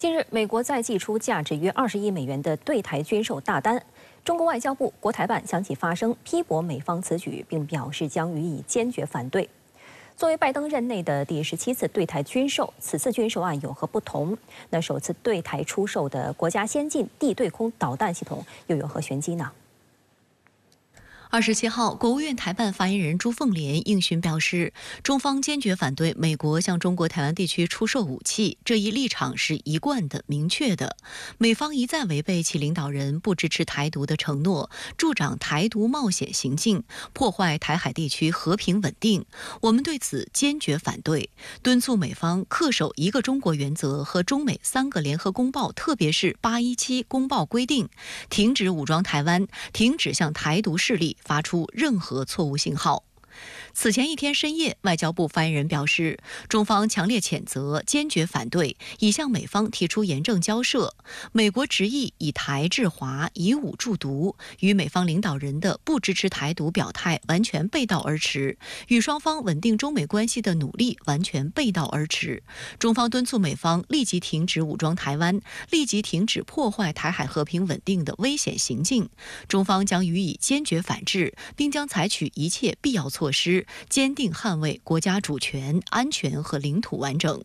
近日，美国再寄出价值约20亿美元的对台军售大单。中国外交部国台办相继发声批驳美方此举，并表示将予以坚决反对。作为拜登任内的第17次对台军售，此次军售案有何不同？那首次对台出售的国家先进地对空导弹系统又有何玄机呢27号，国务院台办发言人朱凤莲应询表示，中方坚决反对美国向中国台湾地区出售武器，这一立场是一贯的、明确的。美方一再违背其领导人不支持台独的承诺，助长台独冒险行径，破坏台海地区和平稳定。我们对此坚决反对，敦促美方恪守一个中国原则和中美3个联合公报，特别是817公报规定，停止武装台湾，停止向台独势力发出任何错误信号。此前一天深夜，外交部发言人表示，中方强烈谴责，坚决反对，已向美方提出严正交涉。美国执意以台制华，以武助独，与美方领导人的不支持台独表态完全背道而驰，与双方稳定中美关系的努力完全背道而驰。中方敦促美方立即停止武装台湾，立即停止破坏台海和平稳定的危险行径。中方将予以坚决反制，并将采取一切必要措施，坚定捍卫国家主权、安全和领土完整。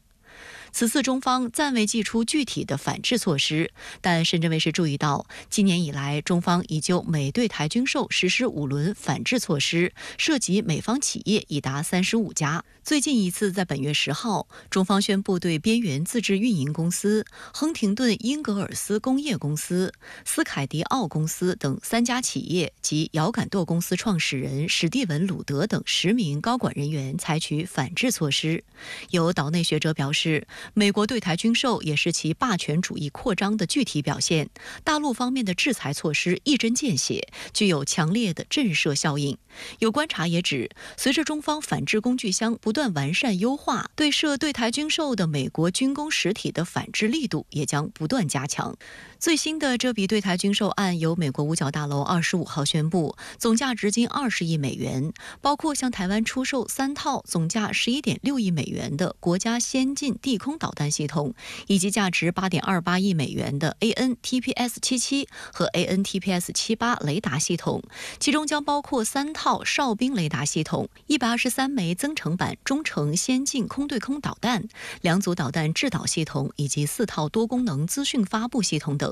此次中方暂未寄出具体的反制措施，但深圳卫视注意到，今年以来，中方已就美对台军售实施5轮反制措施，涉及美方企业已达35家。最近一次在本月10号，中方宣布对边缘自治运营公司、亨廷顿英格尔斯工业公司、斯凯迪奥公司等3家企业及遥感舵公司创始人史蒂文·鲁德等10名高管人员采取反制措施。有岛内学者表示，美国对台军售也是其霸权主义扩张的具体表现，大陆方面的制裁措施一针见血，具有强烈的震慑效应。有观察也指，随着中方反制工具箱不断完善优化，对涉对台军售的美国军工实体的反制力度也将不断加强。最新的这笔对台军售案由美国五角大楼25号宣布，总价值近20亿美元，包括向台湾出售3套总价11.6亿美元的国家先进地空导弹系统，以及价值8.28亿美元的 AN/TPS-77 和 AN/TPS-78 雷达系统，其中将包括3套哨兵雷达系统、123枚增程版中程先进空对空导弹、2组导弹制导系统以及4套多功能资讯发布系统等。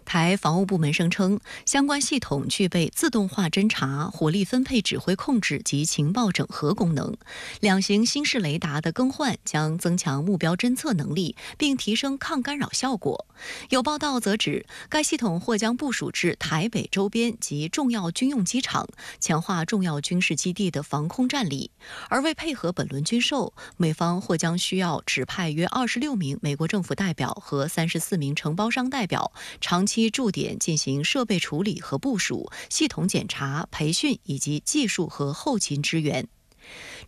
台防务部门声称，相关系统具备自动化侦察、火力分配指挥控制及情报整合功能。2型新式雷达的更换将增强目标侦测能力，并提升抗干扰效果。有报道则指，该系统或将部署至台北周边及重要军用机场，强化重要军事基地的防空战力。而为配合本轮军售，美方或将需要指派约26名美国政府代表和34名承包商代表，长期驻点进行设备处理和部署、系统检查、培训以及技术和后勤支援。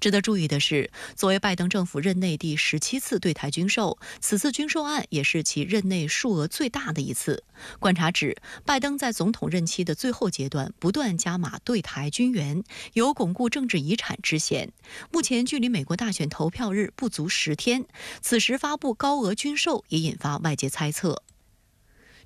值得注意的是，作为拜登政府任内第17次对台军售，此次军售案也是其任内数额最大的一次。观察指，拜登在总统任期的最后阶段不断加码对台军援，有巩固政治遗产之嫌。目前距离美国大选投票日不足10天，此时发布高额军售也引发外界猜测。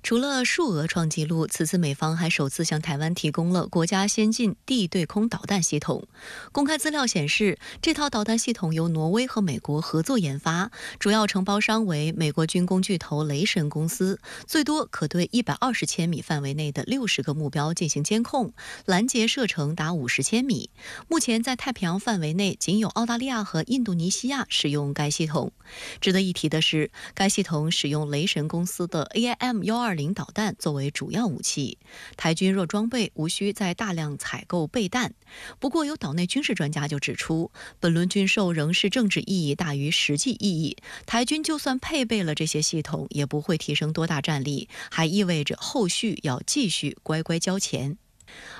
除了数额创纪录，此次美方还首次向台湾提供了国家先进地对空导弹系统。公开资料显示，这套导弹系统由挪威和美国合作研发，主要承包商为美国军工巨头雷神公司，最多可对120千米范围内的60个目标进行监控，拦截射程达50千米。目前在太平洋范围内，仅有澳大利亚和印度尼西亚使用该系统。值得一提的是，该系统使用雷神公司的 AIM-120导弹作为主要武器，台军若装备，无需再大量采购备弹。不过，有岛内军事专家就指出，本轮军售仍是政治意义大于实际意义。台军就算配备了这些系统，也不会提升多大战力，还意味着后续要继续乖乖交钱。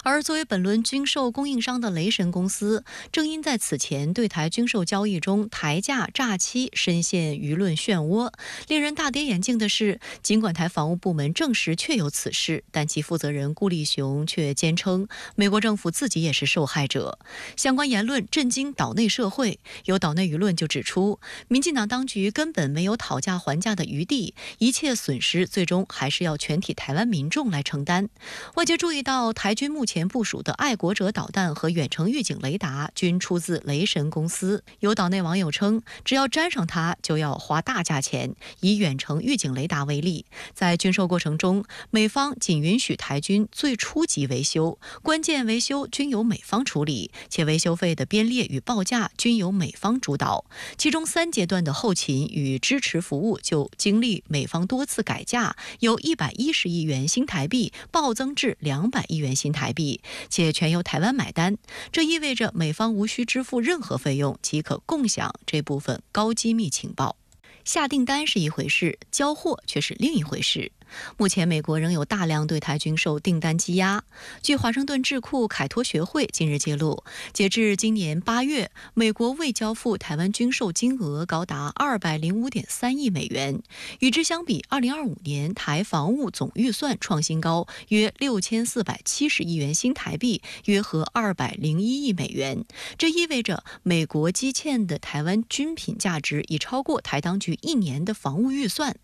而作为本轮军售供应商的雷神公司，正因在此前对台军售交易中台价诈欺，深陷舆论漩涡。令人大跌眼镜的是，尽管台防务部门证实确有此事，但其负责人顾立雄却坚称，美国政府自己也是受害者。相关言论震惊岛内社会，有岛内舆论就指出，民进党当局根本没有讨价还价的余地，一切损失最终还是要全体台湾民众来承担。外界注意到，台军目前部署的爱国者导弹和远程预警雷达均出自雷神公司。有岛内网友称，只要沾上它，就要花大价钱。以远程预警雷达为例，在军售过程中，美方仅允许台军最初级维修，关键维修均由美方处理，且维修费的编列与报价均由美方主导。其中3阶段的后勤与支持服务就经历美方多次改价，由110亿元新台币暴增至200亿元新台币，且全由台湾买单。这意味着美方无需支付任何费用，即可共享这部分高机密情报。下订单是一回事，交货却是另一回事。目前，美国仍有大量对台军售订单积压。据华盛顿智库凯托学会近日揭露，截至今年8月，美国未交付台湾军售金额高达205.3亿美元。与之相比，2025年台防务总预算创新高，约6470亿元新台币，约合201亿美元。这意味着美国积欠的台湾军品价值已超过台当局1年的防务预算。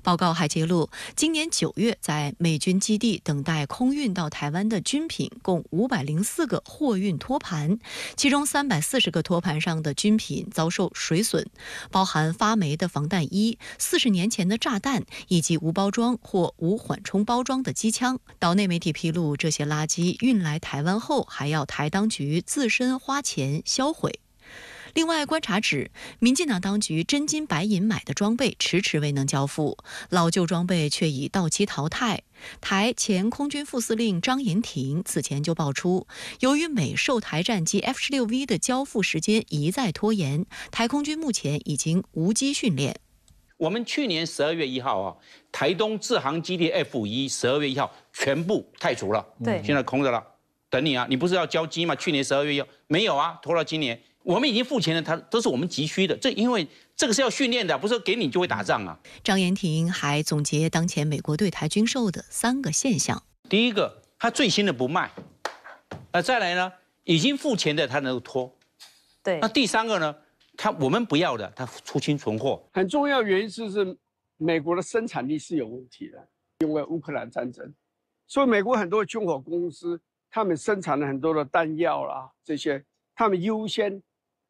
报告还揭露，今年9月，在美军基地等待空运到台湾的军品共504个货运托盘，其中340个托盘上的军品遭受水损，包含发霉的防弹衣、40年前的炸弹以及无包装或无缓冲包装的机枪。岛内媒体披露，这些垃圾运来台湾后，还要台当局自身花钱销毁。另外，观察指，民进党当局真金白银买的装备迟迟未能交付，老旧装备却已到期淘汰。台前空军副司令张延廷此前就爆出，由于美售台战机 F-16V 的交付时间一再拖延，台空军目前已经无机训练。我们去年12月1号啊，台东制航基地 F512月1号全部汰除了，对，现在空着了，等你啊，你不是要交机吗？去年12月1号没有啊，拖到今年。我们已经付钱了，它都是我们急需的。这因为这个是要训练的，不是给你就会打仗啊。张延廷还总结当前美国对台军售的3个现象：第一个，他最新的不卖；再来呢，已经付钱的他能够拖；对。那第3个呢，我们不要的，他出清存货。很重要原因是美国的生产力是有问题的，因为乌克兰战争，所以美国很多军火公司他们生产了很多的弹药啦，这些他们优先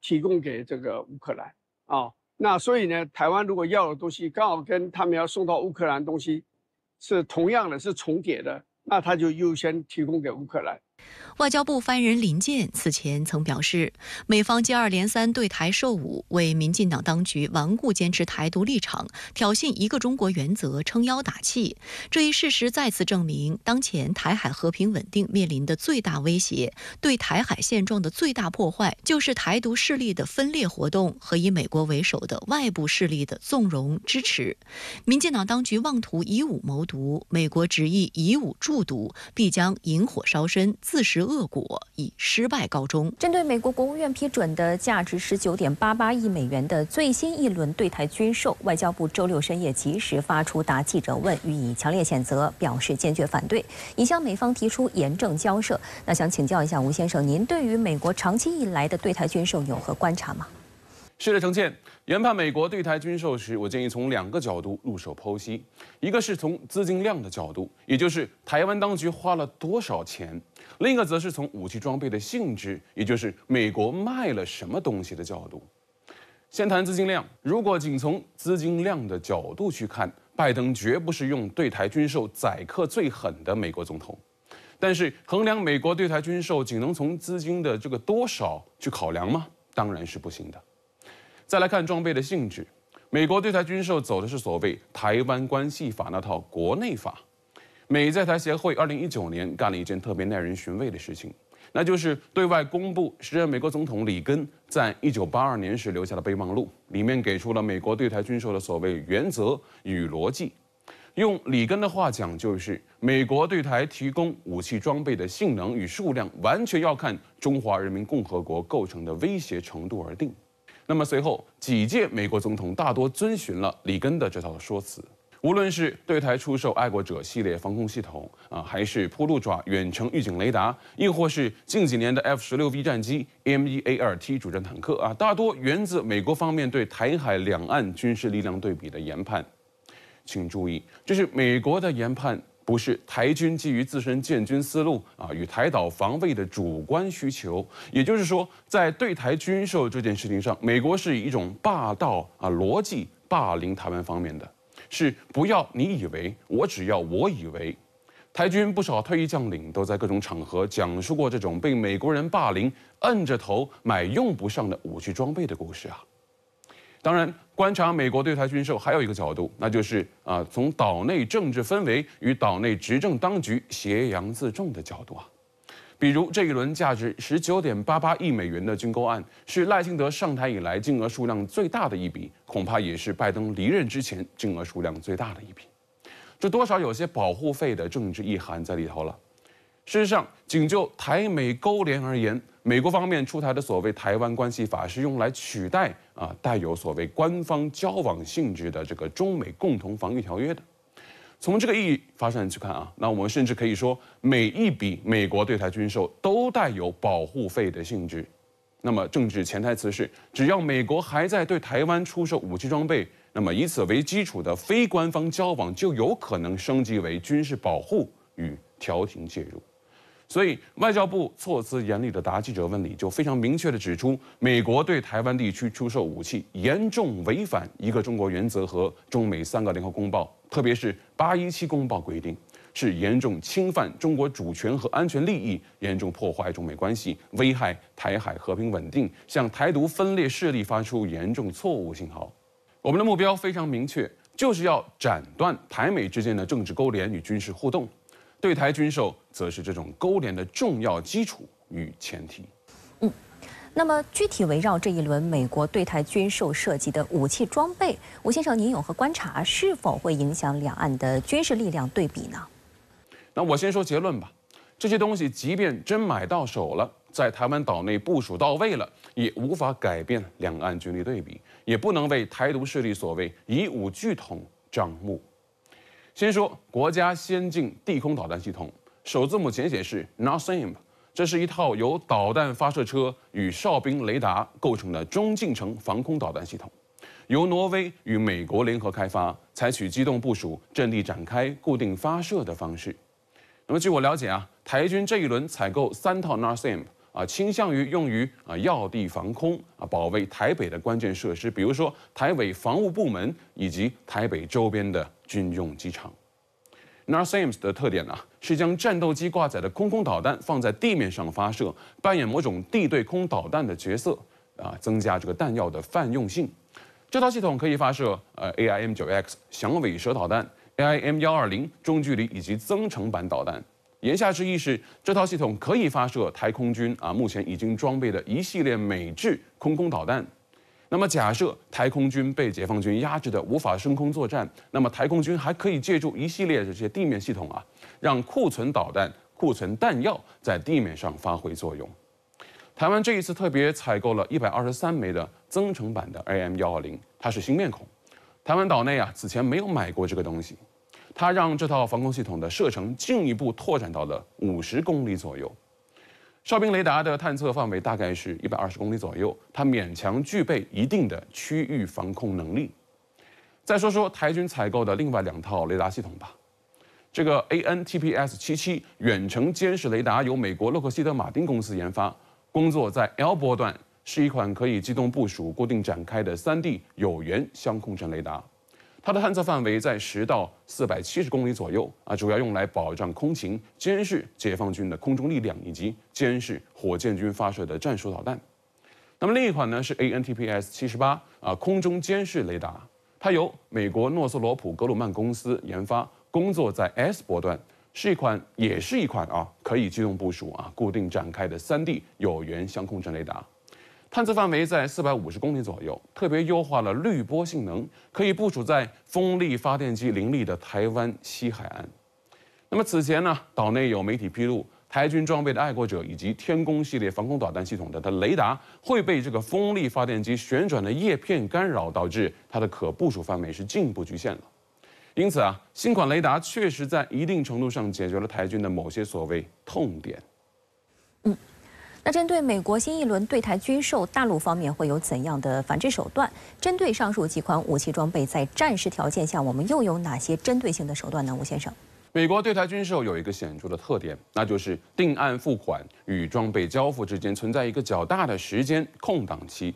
提供给这个乌克兰啊，那所以呢，台湾如果要的东西刚好跟他们要送到乌克兰的东西是同样的，是重叠的，那他就优先提供给乌克兰。外交部发言人林健此前曾表示，美方接二连三对台售武，为民进党当局顽固坚持台独立场、挑衅一个中国原则撑腰打气。这一事实再次证明，当前台海和平稳定面临的最大威胁，对台海现状的最大破坏，就是台独势力的分裂活动和以美国为首的外部势力的纵容支持。民进党当局妄图以武谋独，美国执意以武助独，必将引火烧身，自食恶果，以失败告终。针对美国国务院批准的价值19.88亿美元的最新一轮对台军售，外交部周6深夜及时发出答记者问，予以强烈谴责，表示坚决反对，已向美方提出严正交涉。那想请教一下吴先生，您对于美国长期以来的对台军售有何观察吗？是的，程倩，研判美国对台军售时，我建议从2个角度入手剖析，一个是从资金量的角度，也就是台湾当局花了多少钱；另一个则是从武器装备的性质，也就是美国卖了什么东西的角度。先谈资金量，如果仅从资金量的角度去看，拜登绝不是用对台军售宰客最狠的美国总统。但是衡量美国对台军售仅能从资金的这个多少去考量吗？当然是不行的。再来看装备的性质，美国对台军售走的是所谓《台湾关系法》那套国内法。美在台协会2019年干了一件特别耐人寻味的事情，那就是对外公布时任美国总统里根在1982年时留下的备忘录，里面给出了美国对台军售的所谓原则与逻辑。用里根的话讲，就是美国对台提供武器装备的性能与数量，完全要看中华人民共和国构成的威胁程度而定。那么随后几届美国总统大多遵循了里根的这套说辞。无论是对台出售爱国者系列防空系统还是铺路爪远程预警雷达，亦或是近几年的 F-16V 战机、M1A2T 主战坦克大多源自美国方面对台海两岸军事力量对比的研判。请注意，这是美国的研判，不是台军基于自身建军思路与台岛防卫的主观需求。也就是说，在对台军售这件事情上，美国是以一种霸道逻辑霸凌台湾方面的。是不要你以为，我只要我以为。台军不少退役将领都在各种场合讲述过这种被美国人霸凌、摁着头买用不上的武器装备的故事当然，观察美国对台军售还有一个角度，那就是从岛内政治氛围与岛内执政当局挟洋自重的角度比如这一轮价值19.88亿美元的军购案，是赖清德上台以来金额数量最大的一笔，恐怕也是拜登离任之前金额数量最大的一笔。这多少有些保护费的政治意涵在里头了。事实上，仅就台美勾连而言，美国方面出台的所谓《台湾关系法》是用来取代带有所谓官方交往性质的这个中美共同防御条约的。从这个意义发展去看那我们甚至可以说，每一笔美国对台军售都带有保护费的性质。那么政治潜台词是，只要美国还在对台湾出售武器装备，那么以此为基础的非官方交往就有可能升级为军事保护与调停介入。所以，外交部措辞严厉的答记者问里就非常明确地指出，美国对台湾地区出售武器严重违反一个中国原则和中美3个联合公报，特别是817公报规定，是严重侵犯中国主权和安全利益，严重破坏中美关系，危害台海和平稳定，向台独分裂势力发出严重错误信号。我们的目标非常明确，就是要斩断台美之间的政治勾连与军事互动。对台军售则是这种勾连的重要基础与前提。那么具体围绕这一轮美国对台军售涉及的武器装备，吴先生您有何观察？是否会影响两岸的军事力量对比呢？那我先说结论吧。这些东西即便真买到手了，在台湾岛内部署到位了，也无法改变两岸军力对比，也不能为台独势力所谓以武拒统张目。先说国家先进地空导弹系统，首字母简写是 NASAMS， 这是一套由导弹发射车与哨兵雷达构成的中近程防空导弹系统，由挪威与美国联合开发，采取机动部署、阵地展开、固定发射的方式。那么据我了解台军这一轮采购3套 NASAMS。倾向于用于要地防空保卫台北的关键设施，比如说台北防务部门以及台北周边的军用机场。NASAMS 的特点是将战斗机挂载的空导弹放在地面上发射，扮演某种地对空导弹的角色增加这个弹药的泛用性。这套系统可以发射AIM-9X 响尾蛇导弹、AIM-120中距离以及增程版导弹。言下之意是，这套系统可以发射台空军目前已经装备的一系列美制空导弹。那么假设台空军被解放军压制的无法升空作战，那么台空军还可以借助一系列这些地面系统让库存导弹、库存弹药在地面上发挥作用。台湾这一次特别采购了123枚的增程版的 AIM-120，它是新面孔。台湾岛内此前没有买过这个东西。它让这套防空系统的射程进一步拓展到了50公里左右，哨兵雷达的探测范围大概是120公里左右，它勉强具备一定的区域防空能力。再说说台军采购的另外2套雷达系统吧。这个 AN-TPS-77远程监视雷达由美国洛克希德马丁公司研发，工作在 L 波段，是一款可以机动部署、固定展开的3D 有源相控阵雷达。它的探测范围在10到470公里左右主要用来保障空情，监视解放军的空中力量以及监视火箭军发射的战术导弹。那么另一款呢是 AN-TPS-78空中监视雷达，它由美国诺斯罗普格鲁曼公司研发，工作在 S 波段，也是一款可以机动部署固定展开的3D 有源相控阵雷达。探测范围在450公里左右，特别优化了滤波性能，可以部署在风力发电机林立的台湾西海岸。那么此前呢，岛内有媒体披露，台军装备的爱国者以及天弓系列防空导弹系统的雷达会被这个风力发电机旋转的叶片干扰，导致它的可部署范围是进一步局限了。因此啊，新款雷达确实在一定程度上解决了台军的某些所谓痛点。那针对美国新一轮对台军售，大陆方面会有怎样的反制手段？针对上述几款武器装备，在战时条件下，我们又有哪些针对性的手段呢？吴先生，美国对台军售有一个显著的特点，那就是定案付款与装备交付之间存在一个较大的时间空档期。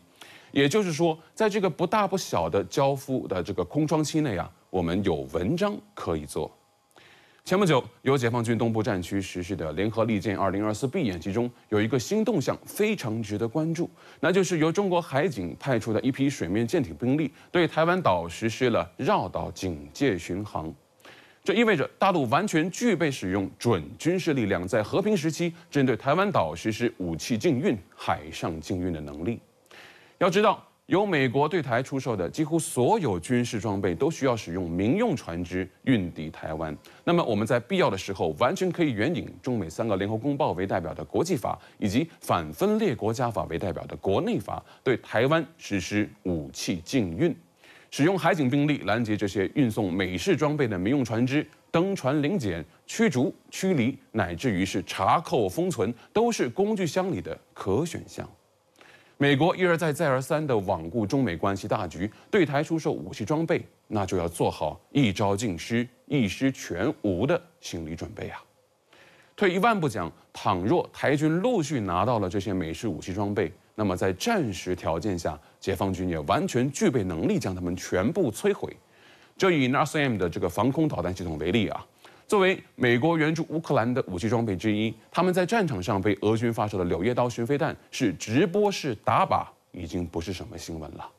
也就是说，在这个不大不小的交付的这个空窗期内啊，我们有文章可以做。前不久，由解放军东部战区实施的联合利剑2024B演习中，有一个新动向非常值得关注，那就是由中国海警派出的一批水面舰艇兵力对台湾岛实施了绕岛警戒巡航。这意味着大陆完全具备使用准军事力量，在和平时期针对台湾岛实施武器禁运、海上禁运的能力。要知道，由美国对台出售的几乎所有军事装备都需要使用民用船只运抵台湾。那么我们在必要的时候，完全可以援引中美3个联合公报为代表的国际法，以及反分裂国家法为代表的国内法，对台湾实施武器禁运，使用海警兵力拦截这些运送美式装备的民用船只，登船临检、驱逐、驱离，乃至于是查扣、封存，都是工具箱里的可选项。美国一而再、再而三地罔顾中美关系大局，对台出售武器装备，那就要做好一招尽失、一失全无的心理准备啊！退一万步讲，倘若台军陆续拿到了这些美式武器装备，那么在战时条件下，解放军也完全具备能力将它们全部摧毁。就以 NASAM 的这个防空导弹系统为例啊。作为美国援助乌克兰的武器装备之一，他们在战场上被俄军发射的柳叶刀巡飞弹是直播式打靶，已经不是什么新闻了。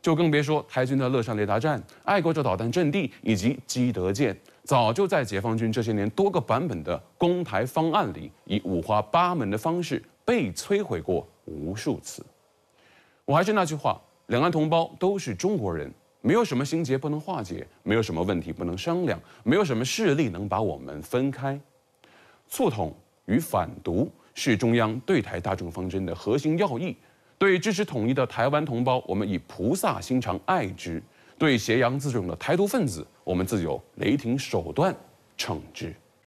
就更别说台军的乐山雷达站、爱国者导弹阵地以及基德舰，早就在解放军这些年多个版本的攻台方案里，以五花八门的方式被摧毁过无数次。我还是那句话，两岸同胞都是中国人。没有什么心结不能化解，没有什么问题不能商量，没有什么势力能把我们分开。促统与反独是中央对台大政方针的核心要义。对支持统一的台湾同胞，我们以菩萨心肠爱之；对挟洋自重的台独分子，我们自有雷霆手段惩之。